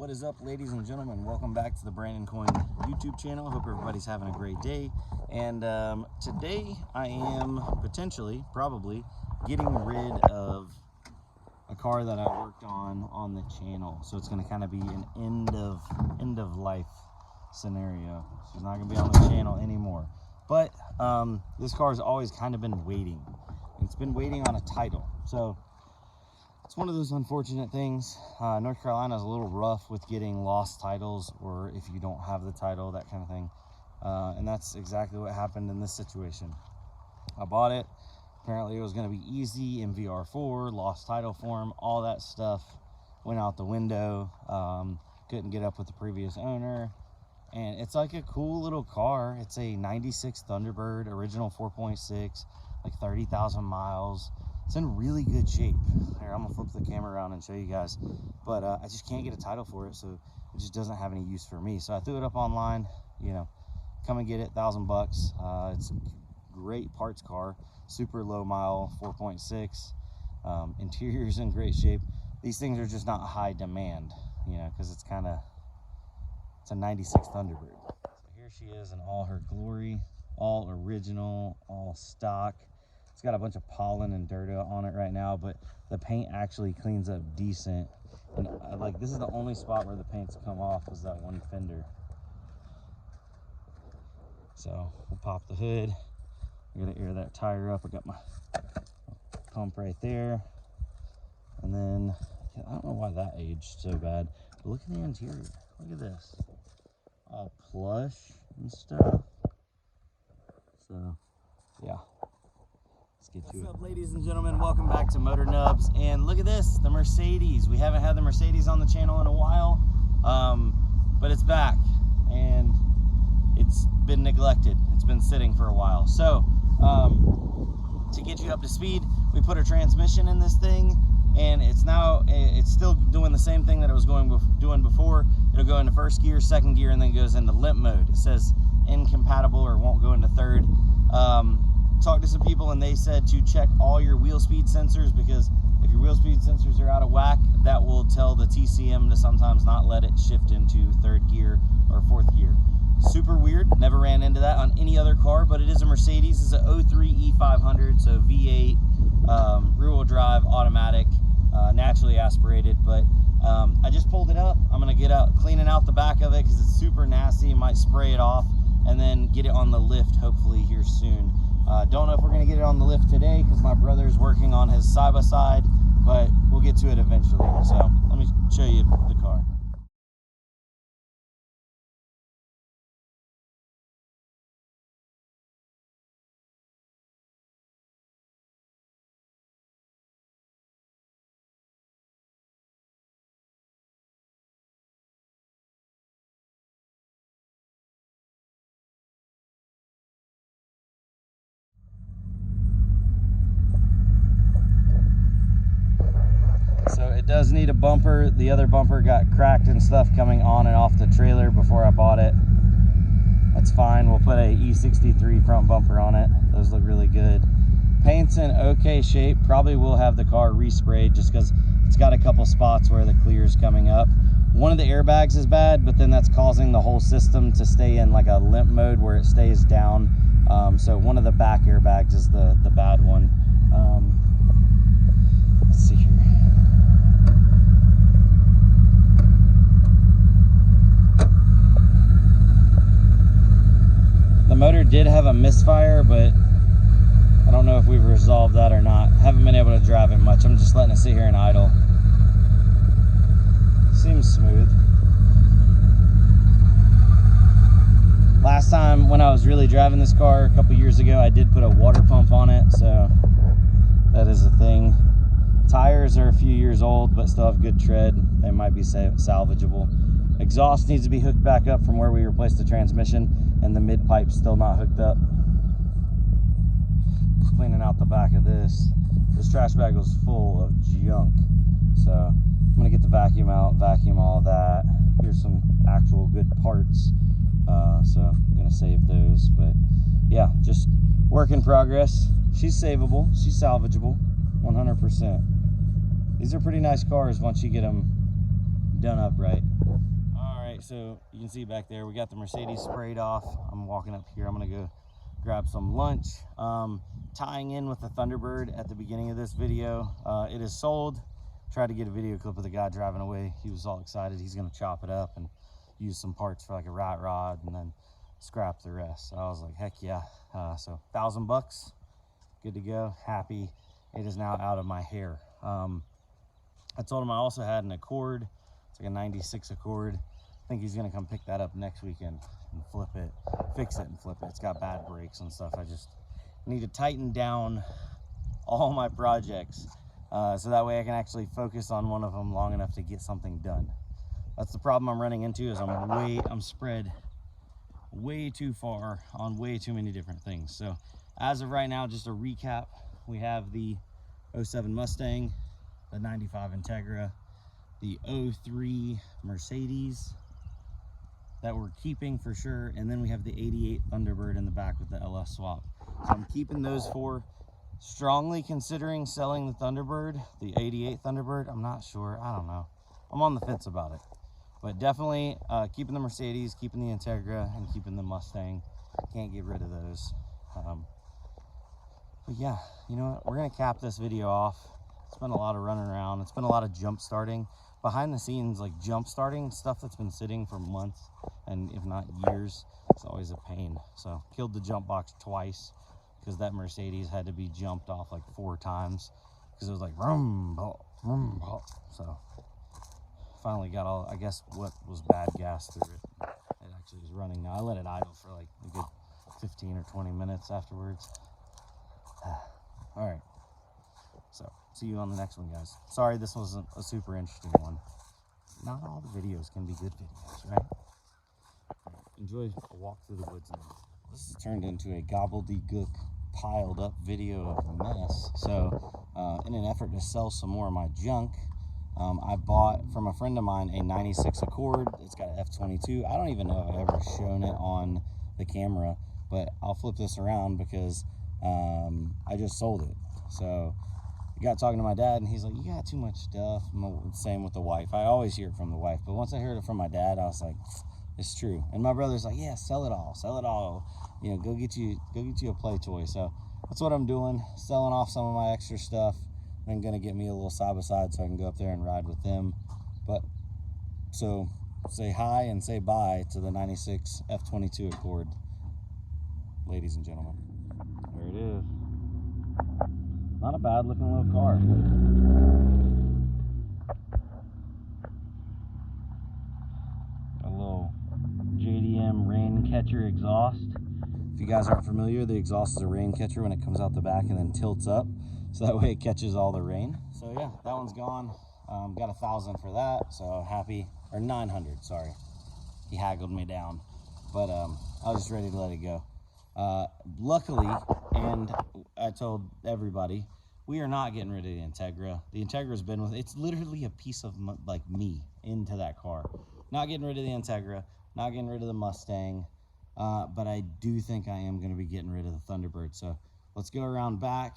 What is up, ladies and gentlemen? Welcome back to the Brandon Coyne YouTube channel. Hope everybody's having a great day. And today I am probably getting rid of a car that I worked on the channel. So it's going to kind of be an end of life scenario. She's not going to be on the channel anymore. But this car has always kind of been waiting. It's been waiting on a title. So it's one of those unfortunate things. North Carolina is a little rough with getting lost titles, or if you don't have the title, that kind of thing. And that's exactly what happened in this situation. I bought it. Apparently it was going to be easy, MVR4, lost title form, all that stuff went out the window. Couldn't get up with the previous owner. And it's like a cool little car. It's a 96 Thunderbird, original 4.6, like 30,000 miles. It's in really good shape. Here, I'm gonna flip the camera around and show you guys. But I just can't get a title for it, so it just doesn't have any use for me. So I threw it up online, you know, come and get it, $1,000. It's a great parts car, super low mile, 4.6. Interior's in great shape. These things are just not high demand, you know, because it's a 96 Thunderbird. So here she is in all her glory, all original, all stock. It's got a bunch of pollen and dirt on it right now, but the paint actually cleans up decent. And like, this is the only spot where the paint's come off, was that one fender. So we'll pop the hood. I'm gonna air that tire up. I got my pump right there. And then, I don't know why that aged so bad, but look at the interior. Look at this. All plush and stuff. So, yeah. What's up, ladies and gentlemen? Welcome back to Motor Nubs. And look at this, the Mercedes. We haven't had the Mercedes on the channel in a while, but it's back and it's been neglected. It's been sitting for a while. So to get you up to speed, we put a transmission in this thing, and it's still doing the same thing that it was doing before. It'll go into first gear, second gear, and then goes into limp mode. It says incompatible or won't go into third. Talked to some people and they said to check all your wheel speed sensors, because if your wheel speed sensors are out of whack, that will tell the TCM to sometimes not let it shift into third gear or fourth gear. Super weird. Never ran into that on any other car, but it is a Mercedes. It's an 03 E500, so V8, rear-wheel drive, automatic, naturally aspirated. But I just pulled it up. I'm gonna get out cleaning out the back of it because it's super nasty. Might spray it off and then get it on the lift hopefully here soon. Don't know if we're going to get it on the lift today because my brother's working on his side-by-side, but we'll get to it eventually. So let me show you the car. So it does need a bumper. The other bumper got cracked and stuff coming on and off the trailer before I bought it. That's fine. We'll put a E63 front bumper on it. Those look really good. Paint's in okay shape. Probably will have the car resprayed just because it's got a couple spots where the clear's coming up. One of the airbags is bad, but then that's causing the whole system to stay in like a limp mode where it stays down. So one of the back airbags is the bad one. Let's see here. The motor did have a misfire, but I don't know if we've resolved that or not. Haven't been able to drive it much. I'm just letting it sit here and idle. Seems smooth. Last time when I was really driving this car a couple years ago, I did put a water pump on it, so that is a thing. Tires are a few years old, but still have good tread. They might be salvageable. Exhaust needs to be hooked back up from where we replaced the transmission, and the mid pipe's still not hooked up. Just cleaning out the back of this. This trash bag was full of junk, so I'm gonna get the vacuum out, vacuum all of that. Here's some actual good parts, so I'm gonna save those. But yeah, just work in progress. She's savable, she's salvageable, 100%. These are pretty nice cars once you get them done up right. All right, so you can see back there, we got the Mercedes sprayed off. I'm walking up here. I'm gonna go grab some lunch. Tying in with the Thunderbird at the beginning of this video, it is sold. Tried to get a video clip of the guy driving away. He was all excited. He's gonna chop it up and use some parts for like a rat rod and then scrap the rest. So I was like, heck yeah. So $1,000, good to go, happy. It is now out of my hair. I told him I also had an Accord. It's like a 96 Accord. I think he's gonna come pick that up next weekend and flip it, fix it and flip it. It's got bad brakes and stuff. I just need to tighten down all my projects so that way I can actually focus on one of them long enough to get something done. That's the problem I'm running into, is I'm spread way too far on way too many different things. So as of right now, just a recap, we have the 07 Mustang, the 95 Integra, the 03 Mercedes that we're keeping for sure, and then we have the 88 Thunderbird in the back with the LS swap. So I'm keeping those four. Strongly considering selling the Thunderbird, the 88 Thunderbird. I'm not sure, I don't know. I'm on the fence about it. But definitely keeping the Mercedes, keeping the Integra, and keeping the Mustang. Can't get rid of those. But yeah, you know what? We're gonna cap this video off. It's been a lot of running around. It's been a lot of jump starting. Behind the scenes, like jump starting, stuff that's been sitting for months and if not years, it's always a pain. So killed the jump box twice because that Mercedes had to be jumped off like 4 times because it was like vroom, vroom. So finally got all, I guess what was bad gas through it. It actually is running now. I let it idle for like a good 15 or 20 minutes afterwards. All right, so see you on the next one, guys. Sorry this wasn't a super interesting one. Not all the videos can be good videos, right? Enjoy a walk through the woods now. This has turned into a gobbledygook piled up video of a mess. So in an effort to sell some more of my junk, I bought from a friend of mine a 96 Accord. It's got an F22. I don't even know if I've ever shown it on the camera, but I'll flip this around because I just sold it. So I got talking to my dad and he's like, you got too much stuff. Same with the wife. I always hear it from the wife, but once I heard it from my dad, I was like, it's true. And my brother's like, yeah, sell it all. You know, go get you a play toy. So that's what I'm doing, selling off some of my extra stuff. I'm gonna get me a little side by side so I can go up there and ride with them. But so say hi and say bye to the 96 F22 Accord, ladies and gentlemen. There it is. Not a bad looking little car. A little JDM rain catcher exhaust. If you guys aren't familiar, the exhaust is a rain catcher when it comes out the back and then tilts up, so that way it catches all the rain. So yeah, that one's gone. Got 1,000 for that, so happy. Or 900, sorry. He haggled me down, but I was just ready to let it go. Luckily, and I told everybody, we are not getting rid of the Integra. The Integra's been with, it's literally a piece of like me into that car. Not getting rid of the Integra, not getting rid of the Mustang, but I do think I am going to be getting rid of the Thunderbird. So let's go around back.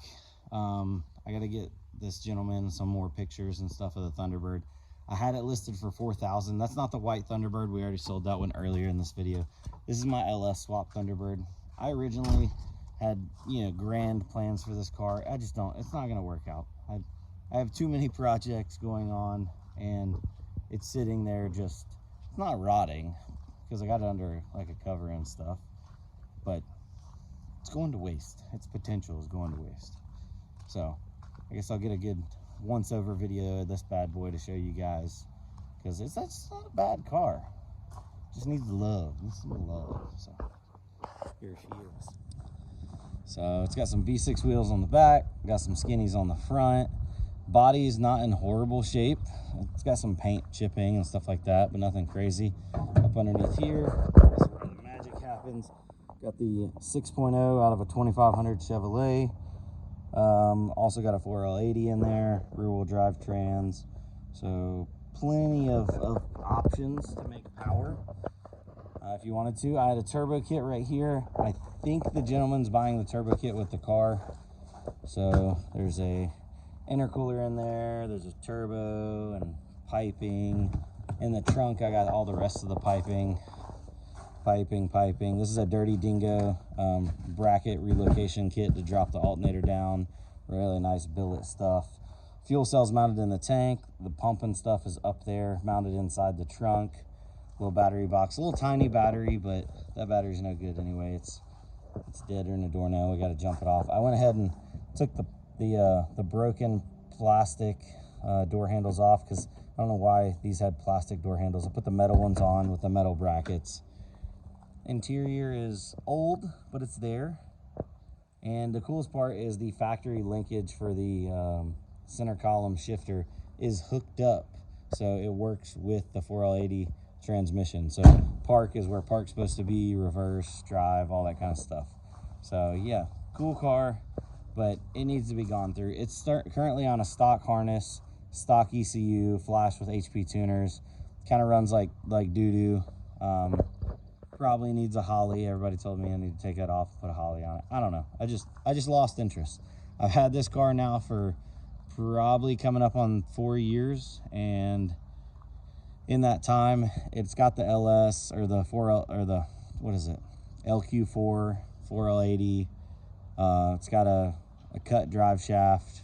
I got to get this gentleman some more pictures and stuff of the Thunderbird. I had it listed for 4,000. That's not the white Thunderbird. We already sold that one earlier in this video. This is my LS swap Thunderbird. I originally had, you know, grand plans for this car. I just don't, it's not going to work out. I have too many projects going on and it's sitting there just, it's not rotting because I got it under like a cover and stuff, but it's going to waste. Its potential is going to waste. So I guess I'll get a good once over video of this bad boy to show you guys, because that's not a bad car. Just needs love. Needs some love. So here she is. So it's got some V6 wheels on the back, got some skinnies on the front. Body is not in horrible shape. It's got some paint chipping and stuff like that, but nothing crazy. Up underneath here, this is where the magic happens. Got the 6.0 out of a 2500 Chevrolet. Also got a 4L80 in there, rear wheel drive trans. So plenty of options to make power. If you wanted to, I had a turbo kit right here. I think the gentleman's buying the turbo kit with the car. So there's a intercooler in there, there's a turbo and piping, In the trunk, I got all the rest of the piping. This is a Dirty Dingo bracket relocation kit to drop the alternator down. Really nice billet stuff. Fuel cell's mounted in the tank. The pump and stuff is up there, mounted inside the trunk. Little battery box, a little tiny battery, but that battery's no good anyway. It's dead in the door now. We got to jump it off. I went ahead and took the broken plastic door handles off because I don't know why these had plastic door handles. I put the metal ones on with the metal brackets. Interior is old, but it's there. And the coolest part is the factory linkage for the center column shifter is hooked up, so it works with the 4L80 transmission. So park is where park's supposed to be, reverse, drive, all that kind of stuff. So yeah, cool car, but it needs to be gone through. It's currently on a stock harness, stock ECU, flash with HP tuners. Kind of runs like doo-doo. Probably needs a Holley. Everybody told me I need to take that off and put a Holley on it. I don't know. I just lost interest. I've had this car now for probably coming up on 4 years, and in that time it's got the LS or the 4L or the what is it, LQ4 4L80. It's got a cut drive shaft.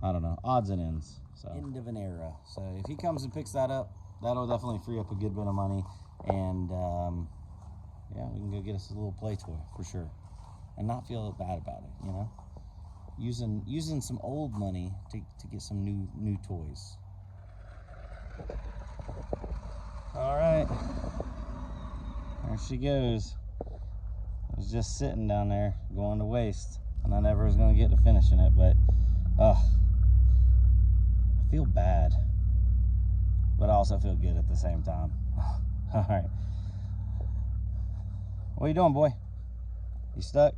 I don't know, odds and ends. So end of an era. So if he comes and picks that up, that'll definitely free up a good bit of money, and yeah, we can go get us a little play toy for sure and not feel bad about it, you know. Using some old money to get some new toys. All right, there she goes. I was just sitting down there going to waste, and I never was going to get to finishing it, but I feel bad, but I also feel good at the same time. All right, what are you doing, boy? You stuck?